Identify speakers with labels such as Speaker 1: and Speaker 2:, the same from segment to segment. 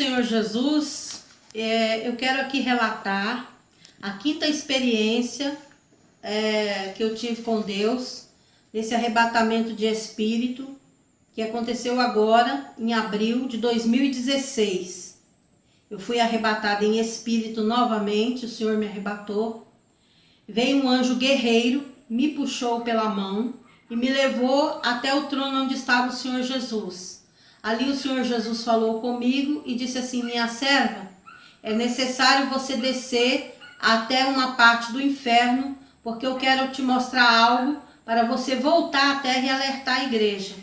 Speaker 1: Senhor Jesus, eu quero aqui relatar a quinta experiência que eu tive com Deus, nesse arrebatamento de espírito, que aconteceu agora em abril de 2016. Eu fui arrebatada em espírito novamente, o Senhor me arrebatou. Veio um anjo guerreiro, me puxou pela mão e me levou até o trono onde estava o Senhor Jesus. Ali o Senhor Jesus falou comigo e disse assim: minha serva, é necessário você descer até uma parte do inferno, porque eu quero te mostrar algo para você voltar à terra e alertar a igreja.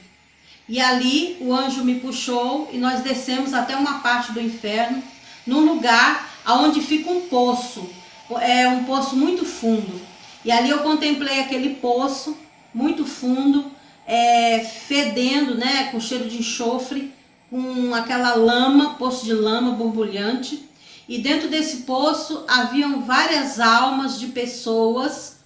Speaker 1: E ali o anjo me puxou e nós descemos até uma parte do inferno, num lugar onde fica um poço, um poço muito fundo. E ali eu contemplei aquele poço muito fundo, fedendo, né, com cheiro de enxofre, com aquela lama, poço de lama borbulhante. E dentro desse poço haviam várias almas de pessoas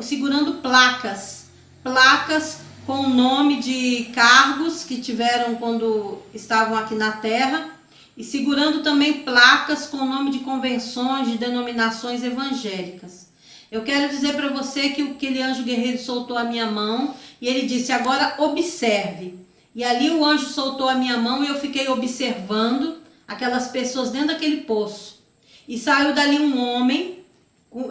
Speaker 1: segurando placas com o nome de cargos que tiveram quando estavam aqui na terra, e segurando também placas com o nome de convenções, de denominações evangélicas. Eu quero dizer para você que aquele anjo guerreiro soltou a minha mão e ele disse: agora observe. E ali o anjo soltou a minha mão e eu fiquei observando aquelas pessoas dentro daquele poço. E saiu dali um homem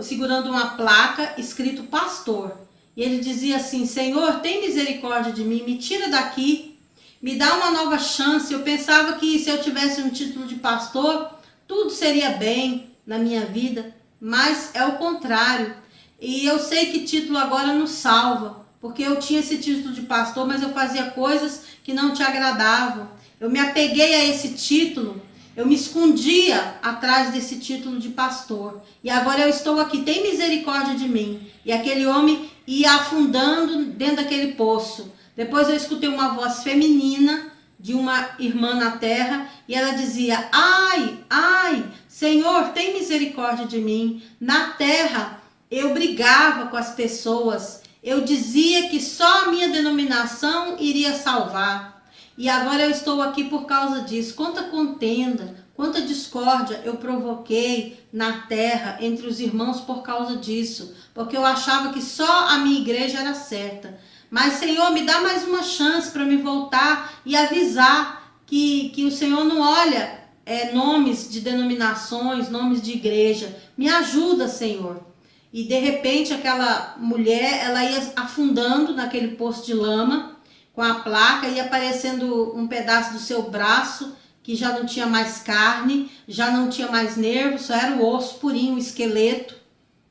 Speaker 1: segurando uma placa escrito pastor. E ele dizia assim: Senhor, tem misericórdia de mim, me tira daqui, me dá uma nova chance. Eu pensava que se eu tivesse um título de pastor, tudo seria bem na minha vida, mas é o contrário. E eu sei que título agora não salva, porque eu tinha esse título de pastor, mas eu fazia coisas que não te agradavam. Eu me apeguei a esse título, eu me escondia atrás desse título de pastor. E agora eu estou aqui, tem misericórdia de mim. E aquele homem ia afundando dentro daquele poço. Depois eu escutei uma voz feminina de uma irmã na terra, e ela dizia: ai, ai, Senhor, tem misericórdia de mim. Na terra eu brigava com as pessoas, eu dizia que só a minha denominação iria salvar. E agora eu estou aqui por causa disso. Quanta contenda, quanta discórdia eu provoquei na terra entre os irmãos por causa disso, porque eu achava que só a minha igreja era certa. Mas, Senhor, me dá mais uma chance para me voltar e avisar que o Senhor não olha nomes de denominações, nomes de igreja. Me ajuda, Senhor. E de repente aquela mulher, ela ia afundando naquele poço de lama com a placa, ia aparecendo um pedaço do seu braço que já não tinha mais carne, já não tinha mais nervo, só era o osso purinho, o esqueleto.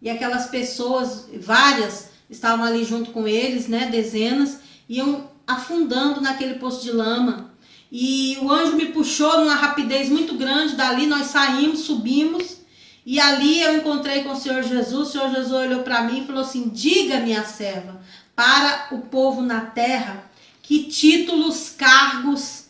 Speaker 1: E aquelas pessoas, várias, estavam ali junto com eles, né, dezenas, iam afundando naquele poço de lama. E o anjo me puxou numa rapidez muito grande, dali nós saímos, subimos, e ali eu encontrei com o Senhor Jesus. O Senhor Jesus olhou para mim e falou assim: diga, minha serva, para o povo na terra, que títulos, cargos,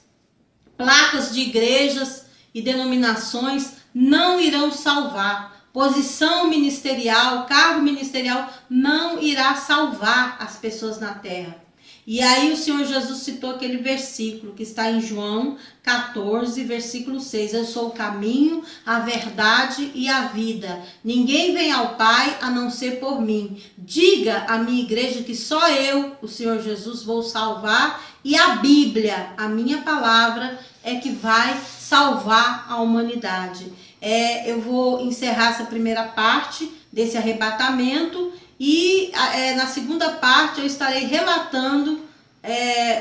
Speaker 1: placas de igrejas e denominações não irão salvar. Posição ministerial, cargo ministerial não irá salvar as pessoas na terra. E aí o Senhor Jesus citou aquele versículo que está em João 14, versículo 6. Eu sou o caminho, a verdade e a vida. Ninguém vem ao Pai a não ser por mim. Diga à minha igreja que só eu, o Senhor Jesus, vou salvar, e a Bíblia, a minha palavra, é que vai salvar a humanidade. Eu vou encerrar essa primeira parte desse arrebatamento e na segunda parte eu estarei relatando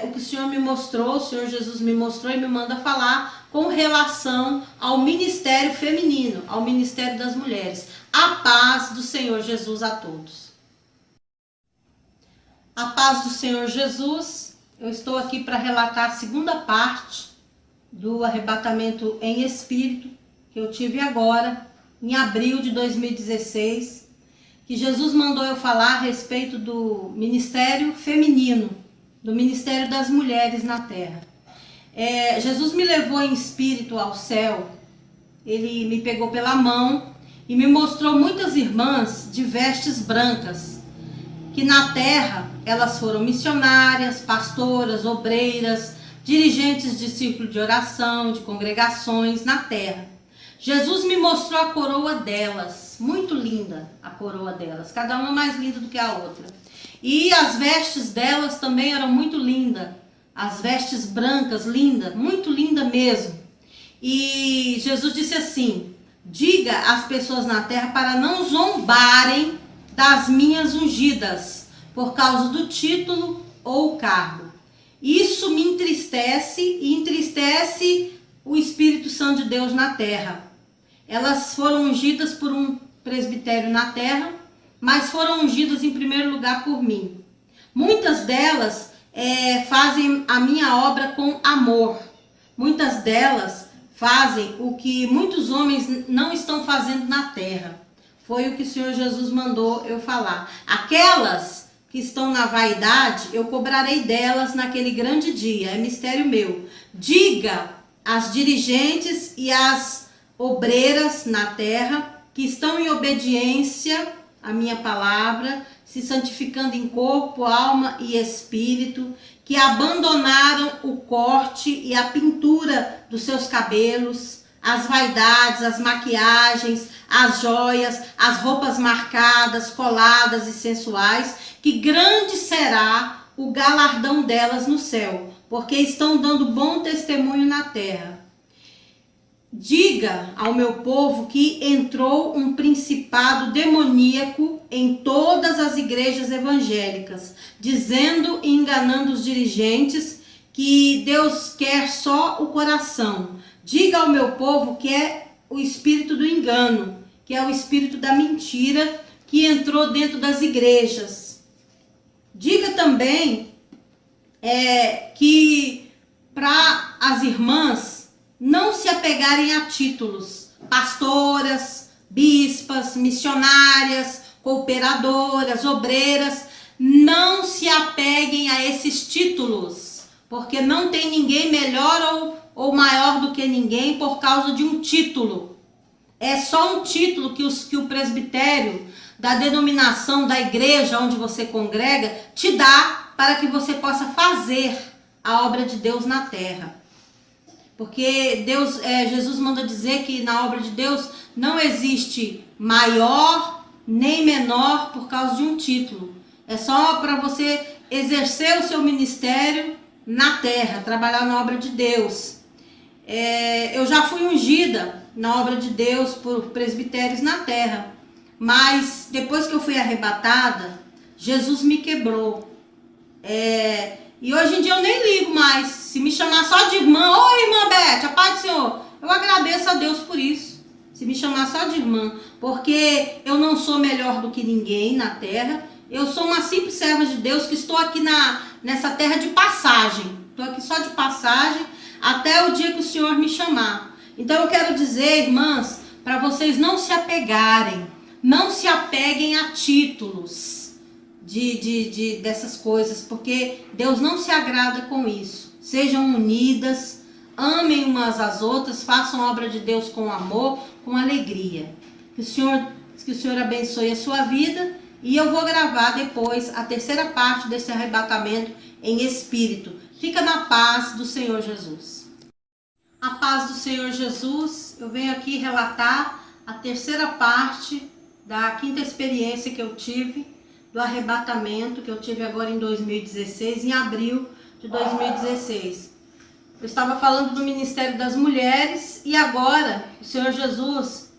Speaker 1: o que o Senhor me mostrou, o Senhor Jesus me mostrou e me manda falar com relação ao ministério feminino, ao ministério das mulheres. A paz do Senhor Jesus a todos. A paz do Senhor Jesus. Eu estou aqui para relatar a segunda parte do arrebatamento em espírito que eu tive agora, em abril de 2016, que Jesus mandou eu falar a respeito do ministério feminino, do ministério das mulheres na terra. Jesus me levou em espírito ao céu, ele me pegou pela mão e me mostrou muitas irmãs de vestes brancas, que na terra elas foram missionárias, pastoras, obreiras, dirigentes de círculo de oração, de congregações na terra. Jesus me mostrou a coroa delas, muito linda a coroa delas, cada uma mais linda do que a outra. E as vestes delas também eram muito lindas, as vestes brancas, linda, muito linda mesmo. E Jesus disse assim: diga às pessoas na terra para não zombarem das minhas ungidas, por causa do título ou cargo. Isso me entristece e entristece o Espírito Santo de Deus na terra. Elas foram ungidas por um presbitério na terra, mas foram ungidas em primeiro lugar por mim. Muitas delas fazem a minha obra com amor. Muitas delas fazem o que muitos homens não estão fazendo na terra. Foi o que o Senhor Jesus mandou eu falar. Aquelas que estão na vaidade, eu cobrarei delas naquele grande dia. É mistério meu. Diga às dirigentes e às obreiras na terra que estão em obediência à minha palavra, se santificando em corpo, alma e espírito, que abandonaram o corte e a pintura dos seus cabelos, as vaidades, as maquiagens, as joias, as roupas marcadas, coladas e sensuais, que grande será o galardão delas no céu, porque estão dando bom testemunho na terra. Diga ao meu povo que entrou um principado demoníaco em todas as igrejas evangélicas, dizendo e enganando os dirigentes que Deus quer só o coração. Diga ao meu povo que é o espírito do engano, que é o espírito da mentira que entrou dentro das igrejas. Diga também que para as irmãs não se apegarem a títulos, pastoras, bispas, missionárias, cooperadoras, obreiras, não se apeguem a esses títulos, porque não tem ninguém melhor ou maior do que ninguém por causa de um título. É só um título que o presbitério da denominação da igreja onde você congrega te dá para que você possa fazer a obra de Deus na terra. Porque Jesus manda dizer que na obra de Deus não existe maior nem menor por causa de um título. É só para você exercer o seu ministério na terra, trabalhar na obra de Deus. Eu já fui ungida na obra de Deus por presbitérios na terra, mas depois que eu fui arrebatada, Jesus me quebrou. E hoje em dia eu nem ligo mais. Se me chamar só de irmã, oi irmã Beth, a paz do Senhor, eu agradeço a Deus por isso. Se me chamar só de irmã, porque eu não sou melhor do que ninguém na terra. Eu sou uma simples serva de Deus que estou aqui nessa terra de passagem. Estou aqui só de passagem até o dia que o Senhor me chamar. Então eu quero dizer, irmãs, para vocês não se apegarem, não se apeguem a títulos dessas coisas, porque Deus não se agrada com isso. Sejam unidas, amem umas às outras, façam a obra de Deus com amor, com alegria. Que o Senhor abençoe a sua vida, e eu vou gravar depois a terceira parte desse arrebatamento em espírito. Fica na paz do Senhor Jesus. A paz do Senhor Jesus. Eu venho aqui relatar a terceira parte da quinta experiência que eu tive, do arrebatamento que eu tive agora em 2016, em abril de 2016. Eu estava falando do Ministério das Mulheres e agora o Senhor Jesus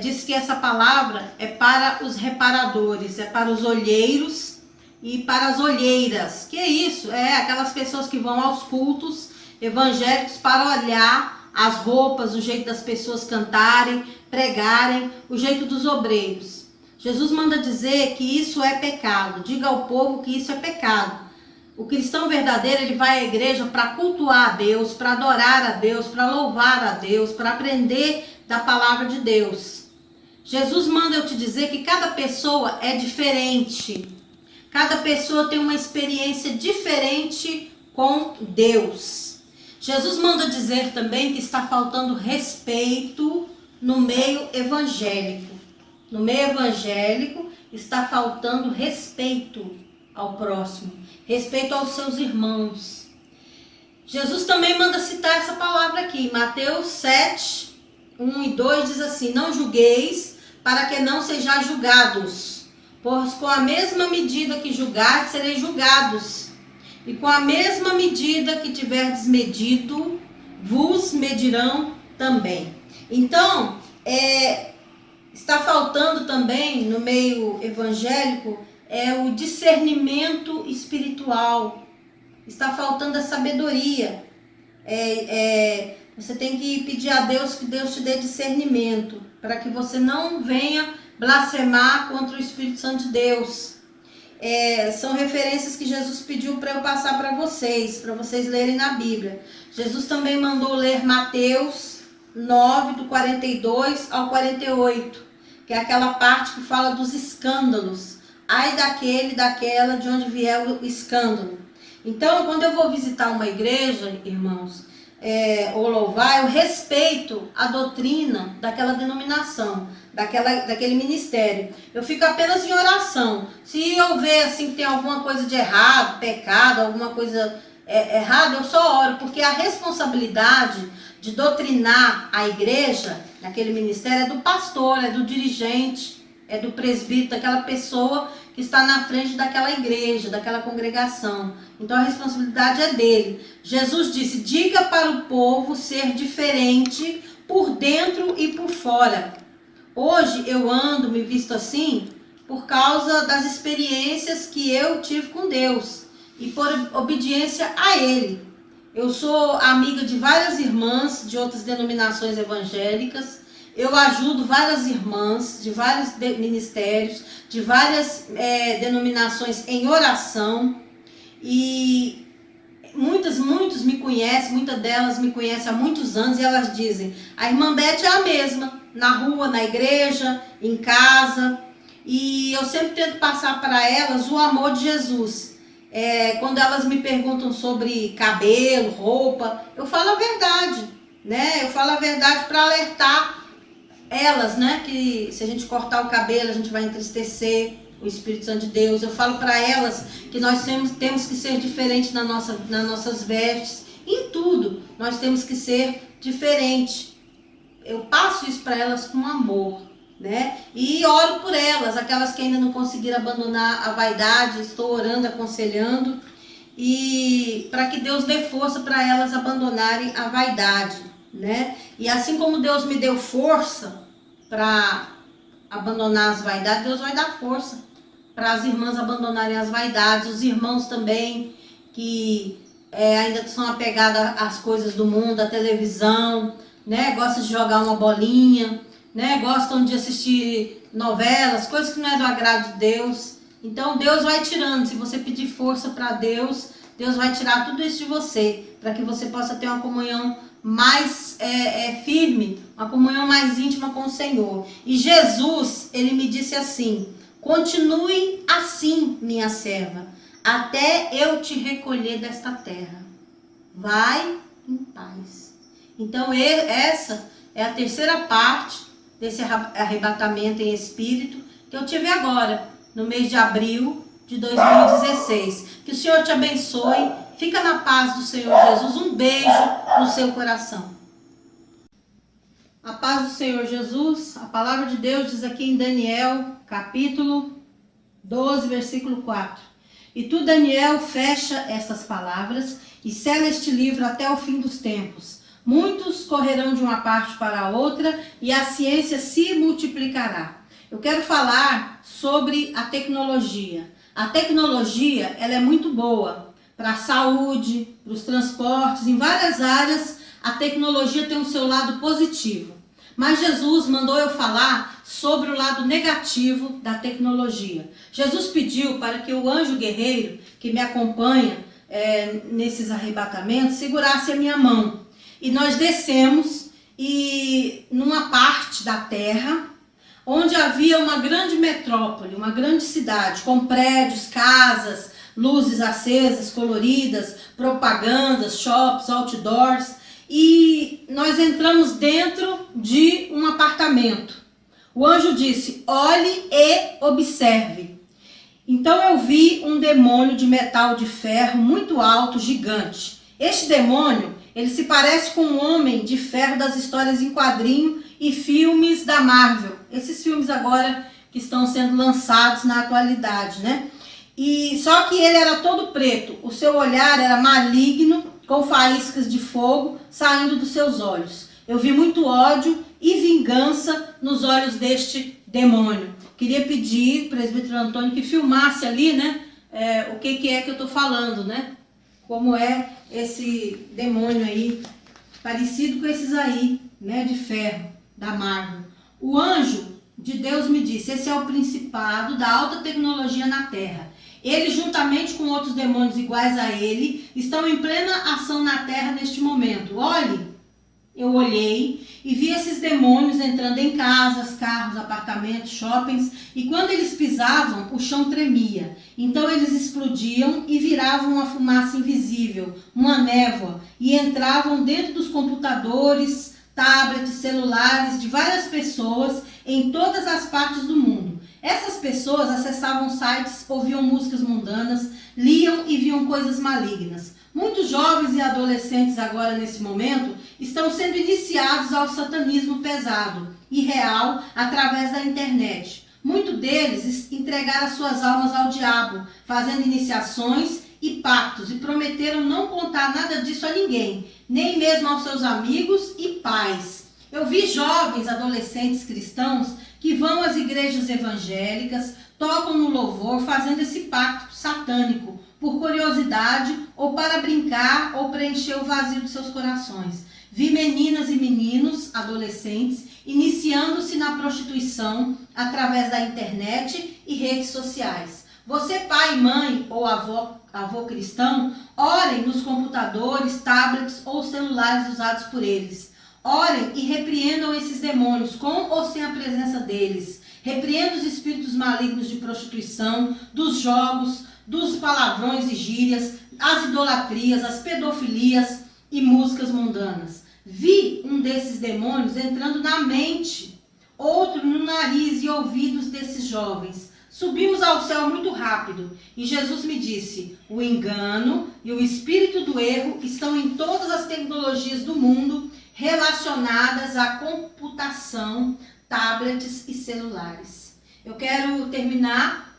Speaker 1: disse que essa palavra é para os reparadores, é para os olheiros e para as olheiras. Que é isso? É aquelas pessoas que vão aos cultos evangélicos para olhar as roupas, o jeito das pessoas cantarem, pregarem, o jeito dos obreiros. Jesus manda dizer que isso é pecado. Diga ao povo que isso é pecado. O cristão verdadeiro, ele vai à igreja para cultuar a Deus, para adorar a Deus, para louvar a Deus, para aprender da palavra de Deus. Jesus manda eu te dizer que cada pessoa é diferente. Cada pessoa tem uma experiência diferente com Deus. Jesus manda dizer também que está faltando respeito no meio evangélico. No meio evangélico está faltando respeito ao próximo, respeito aos seus irmãos. Jesus também manda citar essa palavra aqui. Mateus 7, 1 e 2 diz assim: não julgueis, para que não sejais julgados. Pois com a mesma medida que julgardes, sereis julgados. E com a mesma medida que tiverdes medido, vos medirão também. Então, está faltando também no meio evangélico o discernimento espiritual. Está faltando a sabedoria. Você tem que pedir a Deus que Deus te dê discernimento, para que você não venha blasfemar contra o Espírito Santo de Deus. São referências que Jesus pediu para eu passar para vocês lerem na Bíblia. Jesus também mandou ler Mateus 9, do 42 ao 48, que é aquela parte que fala dos escândalos. Ai daquele, daquela, de onde vier o escândalo. Então, quando eu vou visitar uma igreja, irmãos, ou louvar, eu respeito a doutrina daquela denominação, daquele ministério. Eu fico apenas em oração. Se eu ver assim, que tem alguma coisa de errado, pecado, alguma coisa errada, eu só oro, porque a responsabilidade de doutrinar a igreja, naquele ministério, é do pastor, é do dirigente, é do presbítero, daquela pessoa que está na frente daquela igreja, daquela congregação. Então a responsabilidade é dele. Jesus disse: diga para o povo ser diferente por dentro e por fora. Hoje eu ando, me visto assim, por causa das experiências que eu tive com Deus e por obediência a Ele. Eu sou amiga de várias irmãs de outras denominações evangélicas. Eu ajudo várias irmãs de vários ministérios, de várias denominações em oração. E muitos me conhecem, muitas delas me conhecem há muitos anos, e elas dizem: a irmã Beth é a mesma, na rua, na igreja, em casa. E eu sempre tento passar para elas o amor de Jesus. Quando elas me perguntam sobre cabelo, roupa, eu falo a verdade, né? Eu falo a verdade para alertar elas, né? Que se a gente cortar o cabelo, a gente vai entristecer o Espírito Santo de Deus. Eu falo para elas que nós temos que ser diferentes nas nossas vestes. Em tudo, nós temos que ser diferente. Eu passo isso para elas com amor, né? E oro por elas, aquelas que ainda não conseguiram abandonar a vaidade. Estou orando, aconselhando, e para que Deus dê força para elas abandonarem a vaidade, né? E assim como Deus me deu força para abandonar as vaidades, Deus vai dar força para as irmãs abandonarem as vaidades. Os irmãos também que ainda são apegados às coisas do mundo, à televisão, né? Gostam de jogar uma bolinha, né? Gostam de assistir novelas, coisas que não é do agrado de Deus. Então Deus vai tirando. Se você pedir força para Deus, Deus vai tirar tudo isso de você, para que você possa ter uma comunhão mais firme, uma comunhão mais íntima com o Senhor. E Jesus, ele me disse assim: continue assim, minha serva, até eu te recolher desta terra. Vai em paz. Então essa é a terceira parte desse arrebatamento em espírito que eu tive agora, no mês de abril de 2016. Que o Senhor te abençoe. Fica na paz do Senhor Jesus. Um beijo no seu coração. A paz do Senhor Jesus. A palavra de Deus diz aqui em Daniel, capítulo 12, versículo 4. E tu, Daniel, fecha estas palavras e sela este livro até o fim dos tempos. Muitos correrão de uma parte para a outra e a ciência se multiplicará. Eu quero falar sobre a tecnologia. A tecnologia, ela é muito boa para a saúde, para os transportes, em várias áreas. A tecnologia tem o seu lado positivo. Mas Jesus mandou eu falar sobre o lado negativo da tecnologia. Jesus pediu para que o anjo guerreiro que me acompanha nesses arrebatamentos segurasse a minha mão. E nós descemos e numa parte da terra onde havia uma grande metrópole, uma grande cidade, com prédios, casas, luzes acesas, coloridas, propagandas, shops, outdoors. E nós entramos dentro de um apartamento. O anjo disse: olhe e observe. Então eu vi um demônio de metal de ferro muito alto, gigante. Este demônio, ele se parece com um homem de ferro das histórias em quadrinho e filmes da Marvel. Esses filmes agora que estão sendo lançados na atualidade, né? E só que ele era todo preto, o seu olhar era maligno, com faíscas de fogo saindo dos seus olhos. Eu vi muito ódio e vingança nos olhos deste demônio. Queria pedir, presbítero Antônio, que filmasse ali, né, o que é que eu estou falando, né? Como é esse demônio aí, parecido com esses aí, né, de ferro, da Marvel. O anjo de Deus me disse, esse é o principado da alta tecnologia na Terra. Ele, juntamente com outros demônios iguais a ele, estão em plena ação na Terra neste momento. Olhe, eu olhei e vi esses demônios entrando em casas, carros, apartamentos, shoppings, e quando eles pisavam, o chão tremia. Então eles explodiam e viravam uma fumaça invisível, uma névoa, e entravam dentro dos computadores, tablets, celulares de várias pessoas em todas as partes do mundo. Essas pessoas acessavam sites, ouviam músicas mundanas, liam e viam coisas malignas. Muitos jovens e adolescentes agora, nesse momento, estão sendo iniciados ao satanismo pesado e real através da internet. Muitos deles entregaram suas almas ao diabo, fazendo iniciações e pactos, e prometeram não contar nada disso a ninguém, nem mesmo aos seus amigos e pais. Eu vi jovens, adolescentes cristãos que vão às igrejas evangélicas, tocam no louvor, fazendo esse pacto satânico, por curiosidade ou para brincar ou preencher o vazio de seus corações. Vi meninas e meninos, adolescentes, iniciando-se na prostituição através da internet e redes sociais. Você, pai, mãe ou avô cristão, orem nos computadores, tablets ou celulares usados por eles. Orem e repreendam esses demônios, com ou sem a presença deles. Repreendam os espíritos malignos de prostituição, dos jogos, dos palavrões e gírias, as idolatrias, as pedofilias e músicas mundanas. Vi um desses demônios entrando na mente, outro no nariz e ouvidos desses jovens. Subimos ao céu muito rápido e Jesus me disse, o engano e o espírito do erro estão em todas as tecnologias do mundo relacionadas à computação, tablets e celulares. Eu quero terminar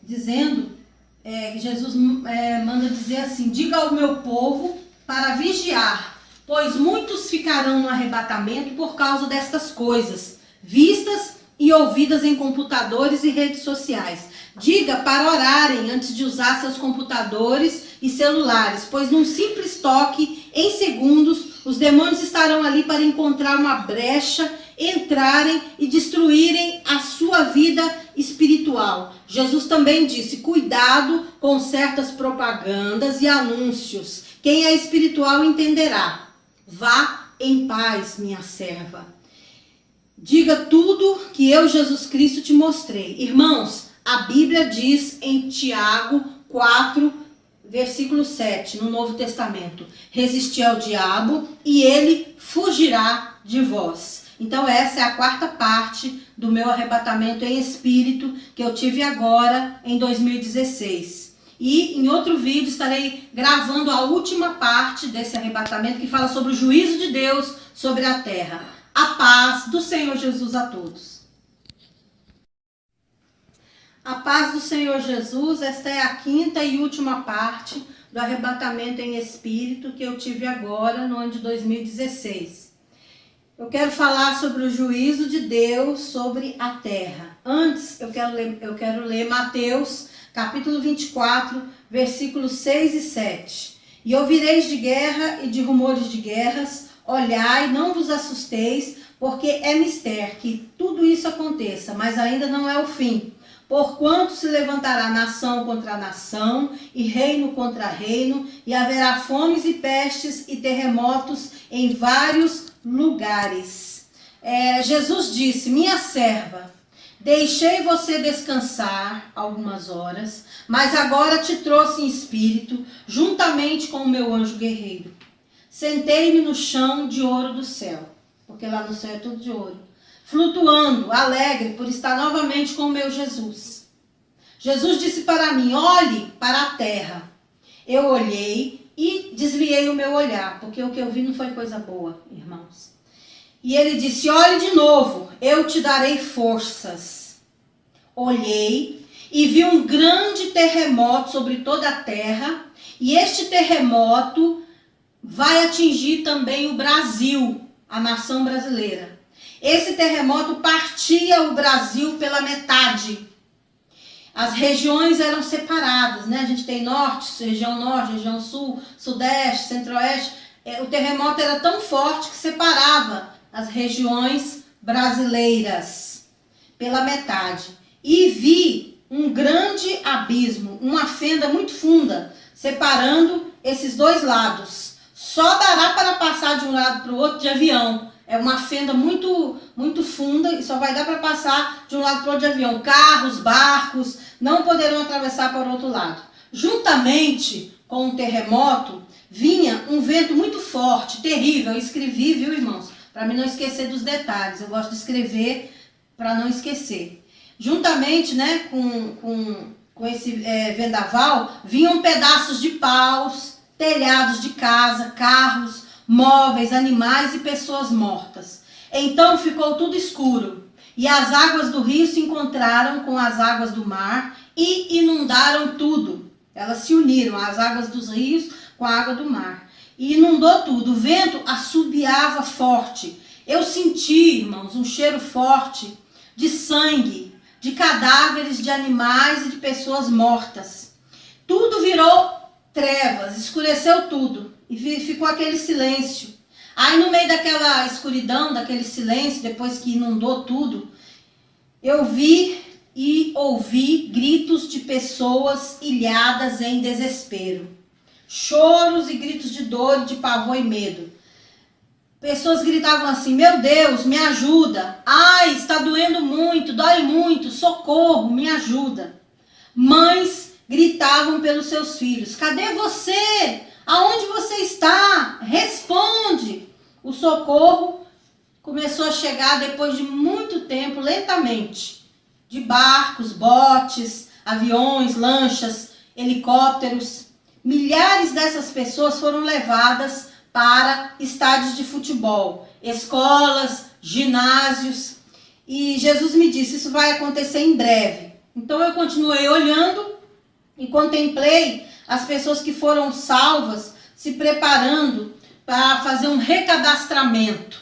Speaker 1: dizendo que Jesus manda dizer assim, diga ao meu povo para vigiar, pois muitos ficarão no arrebatamento por causa destas coisas, vistas e ouvidas em computadores e redes sociais. Diga para orarem antes de usar seus computadores e celulares, pois num simples toque, em segundos, os demônios estarão ali para encontrar uma brecha, entrarem e destruírem a sua vida espiritual. Jesus também disse, cuidado com certas propagandas e anúncios. Quem é espiritual entenderá. Vá em paz, minha serva. Diga tudo que eu, Jesus Cristo, te mostrei. Irmãos, a Bíblia diz em Tiago 4, versículo 7, no Novo Testamento, resisti ao diabo e ele fugirá de vós. Então essa é a quarta parte do meu arrebatamento em espírito que eu tive agora em 2016. E em outro vídeo estarei gravando a última parte desse arrebatamento que fala sobre o juízo de Deus sobre a terra. A paz do Senhor Jesus a todos. A paz do Senhor Jesus, esta é a quinta e última parte do arrebatamento em espírito que eu tive agora no ano de 2016. Eu quero falar sobre o juízo de Deus sobre a terra. Antes, eu quero ler Mateus, capítulo 24, versículos 6 e 7. E ouvireis de guerra e de rumores de guerras, olhai, não vos assusteis, porque é mister que tudo isso aconteça, mas ainda não é o fim. Porquanto se levantará nação contra nação, e reino contra reino, e haverá fomes e pestes e terremotos em vários lugares. Jesus disse, minha serva, deixei você descansar algumas horas, mas agora te trouxe em espírito, juntamente com o meu anjo guerreiro. Sentei-me no chão de ouro do céu, porque lá no céu é tudo de ouro, flutuando, alegre por estar novamente com o meu Jesus. Jesus disse para mim, olhe para a terra. Eu olhei e desviei o meu olhar, porque o que eu vi não foi coisa boa, irmãos. E ele disse, olhe de novo, eu te darei forças. Olhei e vi um grande terremoto sobre toda a terra, e este terremoto vai atingir também o Brasil, a nação brasileira. Esse terremoto partia o Brasil pela metade. As regiões eram separadas, né? A gente tem norte, região sul, sudeste, centro-oeste. O terremoto era tão forte que separava as regiões brasileiras pela metade. E vi um grande abismo, uma fenda muito funda, separando esses dois lados. Só dará para passar de um lado para o outro de avião. É uma fenda muito funda e só vai dar para passar de um lado para o outro de avião. Carros, barcos não poderão atravessar para o outro lado. Juntamente com o terremoto, vinha um vento muito forte, terrível. Eu escrevi, viu, irmãos? Para mim não esquecer dos detalhes. Eu gosto de escrever para não esquecer. Juntamente, né, com esse vendaval, vinham pedaços de paus, telhados de casa, carros, móveis, animais e pessoas mortas. Então ficou tudo escuro, e as águas do rio se encontraram com as águas do mar e inundaram tudo. Elas se uniram, as águas dos rios com a água do mar. E inundou tudo. O vento assobiava forte. Eu senti, irmãos, um cheiro forte de sangue, de cadáveres de animais e de pessoas mortas. Tudo virou trevas, escureceu tudo. E ficou aquele silêncio. Aí no meio daquela escuridão, daquele silêncio, depois que inundou tudo, eu vi e ouvi gritos de pessoas ilhadas em desespero. Choros e gritos de dor, de pavor e medo. Pessoas gritavam assim, meu Deus, me ajuda. Ai, está doendo muito, dói muito, socorro, me ajuda. Mães gritavam pelos seus filhos, cadê você? Aonde você está? Responde! O socorro começou a chegar depois de muito tempo, lentamente. De barcos, botes, aviões, lanchas, helicópteros. Milhares dessas pessoas foram levadas para estádios de futebol, escolas, ginásios. E Jesus me disse, isso vai acontecer em breve. Então eu continuei olhando e contemplei as pessoas que foram salvas se preparando para fazer um recadastramento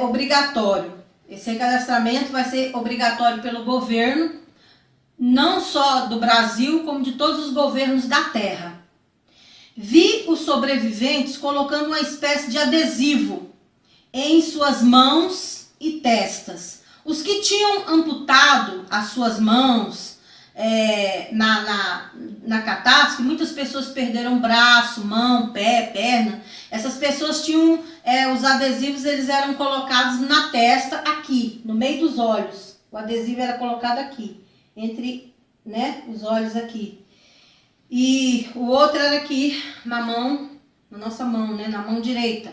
Speaker 1: obrigatório. Esse recadastramento vai ser obrigatório pelo governo, não só do Brasil, como de todos os governos da terra. Vi os sobreviventes colocando uma espécie de adesivo em suas mãos e testas. Os que tinham amputado as suas mãos, na catástrofe, muitas pessoas perderam braço, mão, pé, perna. Essas pessoas tinham os adesivos, eles eram colocados na testa, aqui, no meio dos olhos. O adesivo era colocado aqui, entre, né, os olhos aqui. E o outro era aqui na mão, na nossa mão, né, na mão direita.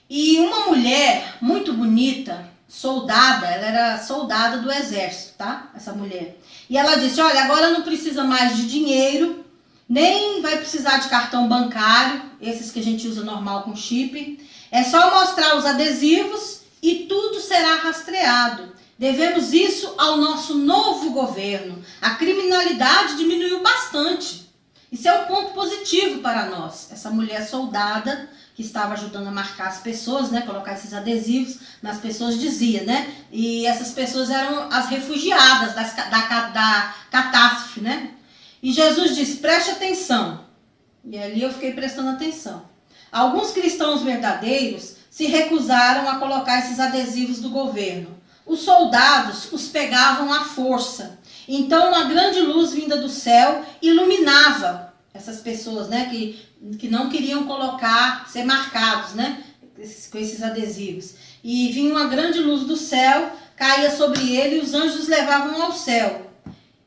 Speaker 1: E uma mulher muito bonita, soldada, ela era soldada do exército, tá? Essa mulher. E ela disse, olha, agora não precisa mais de dinheiro, nem vai precisar de cartão bancário, esses que a gente usa normal com chip. É só mostrar os adesivos e tudo será rastreado. Devemos isso ao nosso novo governo. A criminalidade diminuiu bastante. Isso é um ponto positivo para nós. Essa mulher soldada que estava ajudando a marcar as pessoas, né, colocar esses adesivos nas pessoas, dizia, né, e essas pessoas eram as refugiadas da catástrofe, né, e Jesus disse, preste atenção, e ali eu fiquei prestando atenção. Alguns cristãos verdadeiros se recusaram a colocar esses adesivos do governo. Os soldados os pegavam à força, então uma grande luz vinda do céu iluminava essas pessoas, né, que não queriam ser marcados, né, com esses adesivos. E vinha uma grande luz do céu, caía sobre ele e os anjos levavam ao céu.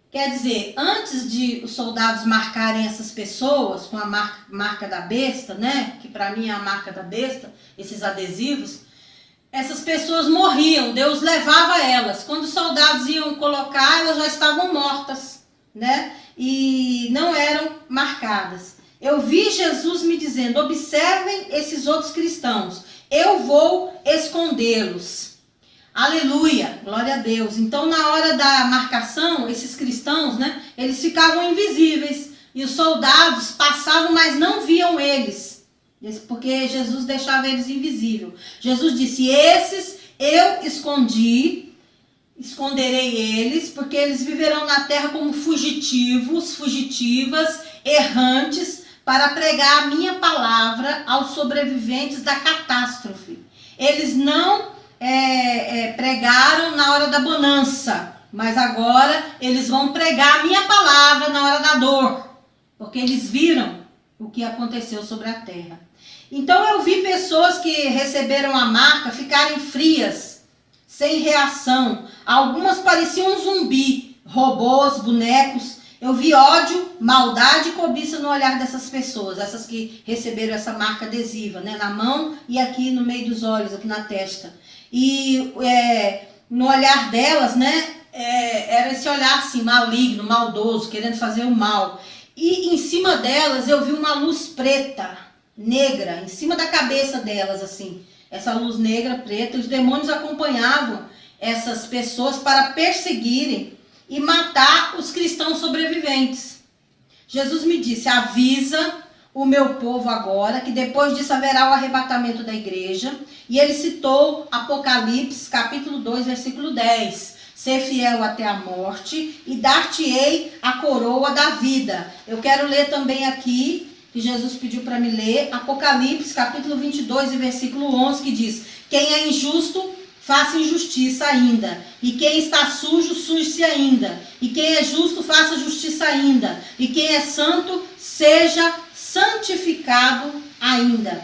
Speaker 1: Quer dizer, antes de os soldados marcarem essas pessoas com a marca da besta, né, que para mim é a marca da besta, esses adesivos, essas pessoas morriam, Deus levava elas. Quando os soldados iam colocar, elas já estavam mortas, né, e não eram marcadas. eu vi Jesus me dizendo, observem esses outros cristãos, eu vou escondê-los. Aleluia, glória a Deus. Então, na hora da marcação, esses cristãos, né, eles ficavam invisíveis. E os soldados passavam, mas não viam eles. Porque Jesus deixava eles invisíveis. Jesus disse, esses eu esconderei eles, porque eles viverão na terra como fugitivos, fugitivas, errantes, para pregar a minha palavra aos sobreviventes da catástrofe. Eles não pregaram na hora da bonança, mas agora eles vão pregar a minha palavra na hora da dor, porque eles viram o que aconteceu sobre a terra. Então eu vi pessoas que receberam a marca ficarem frias, sem reação. Algumas pareciam um zumbi, robôs, bonecos. Eu vi ódio, maldade e cobiça no olhar dessas pessoas, essas que receberam essa marca adesiva, né, na mão e aqui no meio dos olhos, aqui na testa. E no olhar delas, né, era esse olhar assim, maligno, maldoso, querendo fazer o mal. E em cima delas eu vi uma luz preta, negra, em cima da cabeça delas, assim. Essa luz negra, preta, os demônios acompanhavam essas pessoas para perseguirem e matar os cristãos sobreviventes. Jesus me disse, avisa o meu povo agora, que depois disso haverá o arrebatamento da igreja. E ele citou Apocalipse, capítulo 2, versículo 10. Ser fiel até a morte e dar-te-ei a coroa da vida. Eu quero ler também aqui, que Jesus pediu para me ler, Apocalipse, capítulo 22, e versículo 11, que diz, quem é injusto, faça injustiça ainda. E quem está sujo, suje-se ainda. E quem é justo, faça justiça ainda. E quem é santo, seja santificado ainda.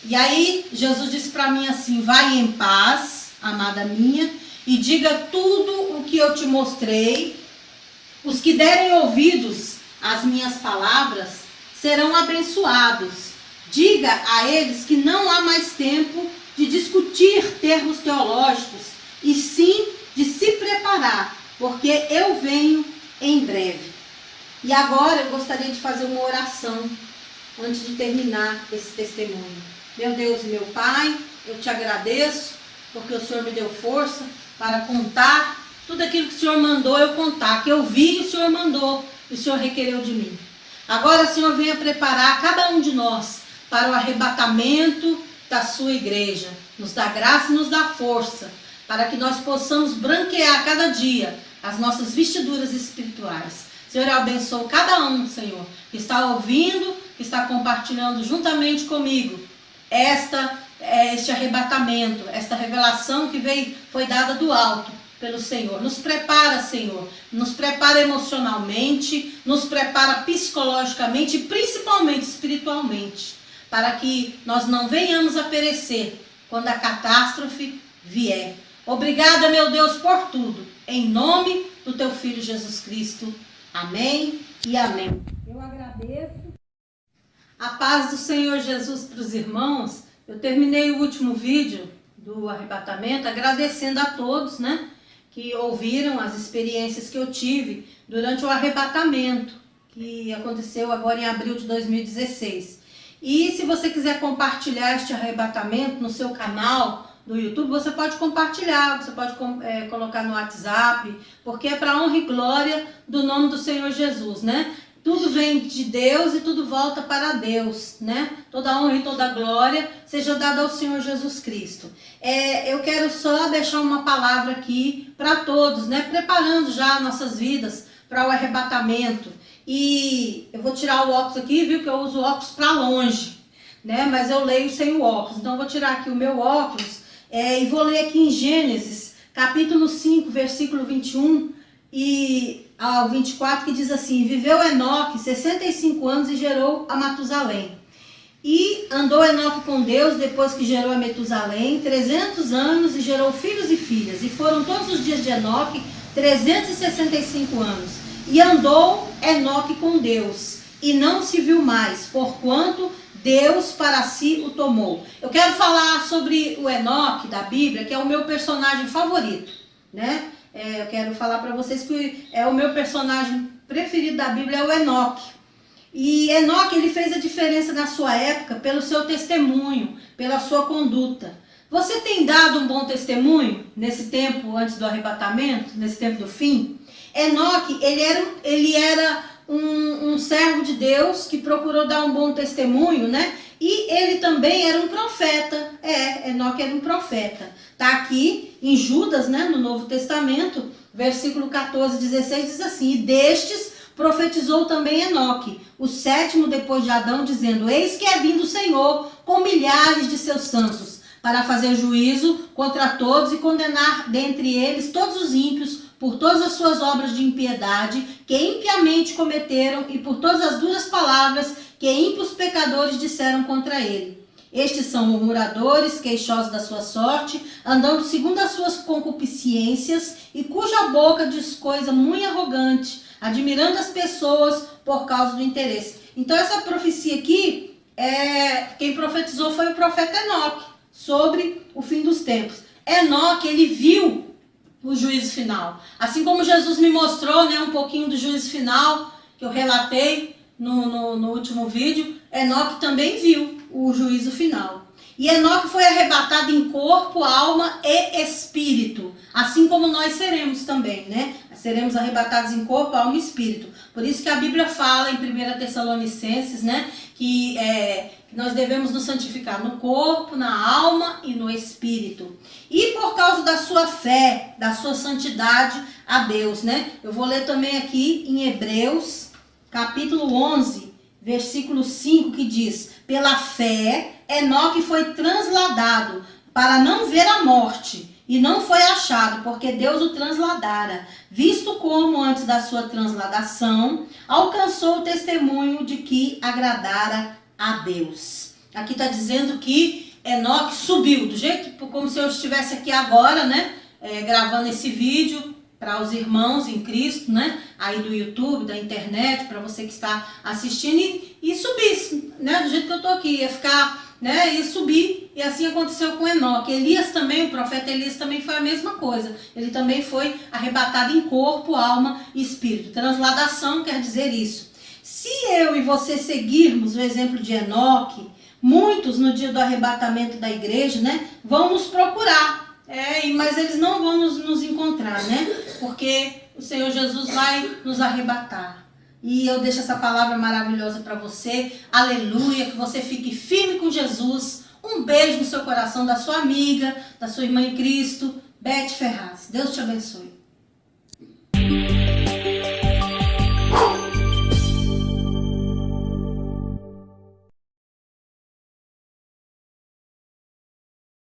Speaker 1: E aí, Jesus disse para mim assim, vai em paz, amada minha, e diga tudo o que eu te mostrei. Os que derem ouvidos às minhas palavras serão abençoados. Diga a eles que não há mais tempo de discutir termos teológicos, e sim de se preparar, porque eu venho em breve. E agora eu gostaria de fazer uma oração antes de terminar esse testemunho. Meu Deus e meu Pai, eu te agradeço porque o Senhor me deu força para contar tudo aquilo que o Senhor mandou eu contar, que eu vi e o Senhor mandou, e o Senhor requereu de mim. Agora, Senhor, venha preparar cada um de nós para o arrebatamento da sua igreja. Nos dá graça e nos dá força, para que nós possamos branquear cada dia as nossas vestiduras espirituais. Senhor, eu abençoo cada um, Senhor, que está ouvindo, que está compartilhando juntamente comigo este arrebatamento, esta revelação que foi dada do alto pelo Senhor. Nos prepara, Senhor, nos prepara emocionalmente, nos prepara psicologicamente e principalmente espiritualmente, para que nós não venhamos a perecer quando a catástrofe vier. Obrigada, meu Deus, por tudo. Em nome do teu Filho Jesus Cristo. Amém e amém. Eu agradeço. A paz do Senhor Jesus para os irmãos. Eu terminei o último vídeo do arrebatamento agradecendo a todos, né, que ouviram as experiências que eu tive durante o arrebatamento, que aconteceu agora em abril de 2016. E se você quiser compartilhar este arrebatamento no seu canal do YouTube, você pode compartilhar, você pode colocar no WhatsApp, porque é para honra e glória do nome do Senhor Jesus, né? Tudo vem de Deus e tudo volta para Deus, né? Toda honra e toda glória seja dada ao Senhor Jesus Cristo. Eu quero só deixar uma palavra aqui para todos, né? Preparando já nossas vidas para o arrebatamento. E eu vou tirar o óculos aqui, viu? Que eu uso óculos para longe, né? Mas eu leio sem o óculos. Então eu vou tirar aqui o meu óculos e vou ler aqui em Gênesis, capítulo 5, versículo 21 e ao 24, que diz assim: viveu Enoque 65 anos e gerou a Matusalém. E andou Enoque com Deus depois que gerou a Metusalém 300 anos e gerou filhos e filhas. E foram todos os dias de Enoque 365 anos. E andou Enoque com Deus e não se viu mais, porquanto Deus para si o tomou. Eu quero falar sobre o Enoque da Bíblia, que é o meu personagem favorito, né? Eu quero falar para vocês que o meu personagem preferido da Bíblia é o Enoque. E Enoque, ele fez a diferença na sua época pelo seu testemunho, pela sua conduta. Você tem dado um bom testemunho nesse tempo antes do arrebatamento, nesse tempo do fim? Enoque, ele era um servo de Deus que procurou dar um bom testemunho, né? E ele também era um profeta. Enoque era um profeta. Está aqui em Judas, né, no Novo Testamento, versículo 14, 16, diz assim: e destes profetizou também Enoque, o sétimo depois de Adão, dizendo: eis que é vindo o Senhor com milhares de seus santos, para fazer juízo contra todos e condenar dentre eles todos os ímpios, por todas as suas obras de impiedade que impiamente cometeram e por todas as duras palavras que ímpios pecadores disseram contra ele. Estes são murmuradores, queixosos da sua sorte, andando segundo as suas concupiscências, e cuja boca diz coisa muito arrogante, admirando as pessoas por causa do interesse. Então essa profecia aqui, quem profetizou foi o profeta Enoque, sobre o fim dos tempos. Enoque, ele viu o juízo final. Assim como Jesus me mostrou, né, um pouquinho do juízo final, que eu relatei no último vídeo, Enoque também viu o juízo final. E Enoque foi arrebatado em corpo, alma e espírito, assim como nós seremos também, né? Seremos arrebatados em corpo, alma e espírito. Por isso que a Bíblia fala em 1 Tessalonicenses, né, que nós devemos nos santificar no corpo, na alma e no espírito. E por causa da sua fé, da sua santidade a Deus, né? Eu vou ler também aqui em Hebreus, capítulo 11, versículo 5, que diz: pela fé, Enoque foi transladado para não ver a morte, e não foi achado, porque Deus o transladara, visto como antes da sua transladação alcançou o testemunho de que agradara a Deus. Aqui está dizendo que Enoque subiu, do jeito como se eu estivesse aqui agora, né, gravando esse vídeo para os irmãos em Cristo, né, aí do YouTube, da internet, para você que está assistindo, e subisse, né, do jeito que eu estou aqui, ia ficar, né, ia subir, e assim aconteceu com Enoque. Elias também, o profeta Elias também foi a mesma coisa, ele também foi arrebatado em corpo, alma e espírito. Transladação quer dizer isso. Se eu e você seguirmos o exemplo de Enoque, muitos no dia do arrebatamento da igreja, né, vão nos procurar, mas eles não vão nos encontrar, né, porque o Senhor Jesus vai nos arrebatar. E eu deixo essa palavra maravilhosa para você. Aleluia, que você fique firme com Jesus. Um beijo no seu coração da sua amiga, da sua irmã em Cristo, Beth Ferraz. Deus te abençoe.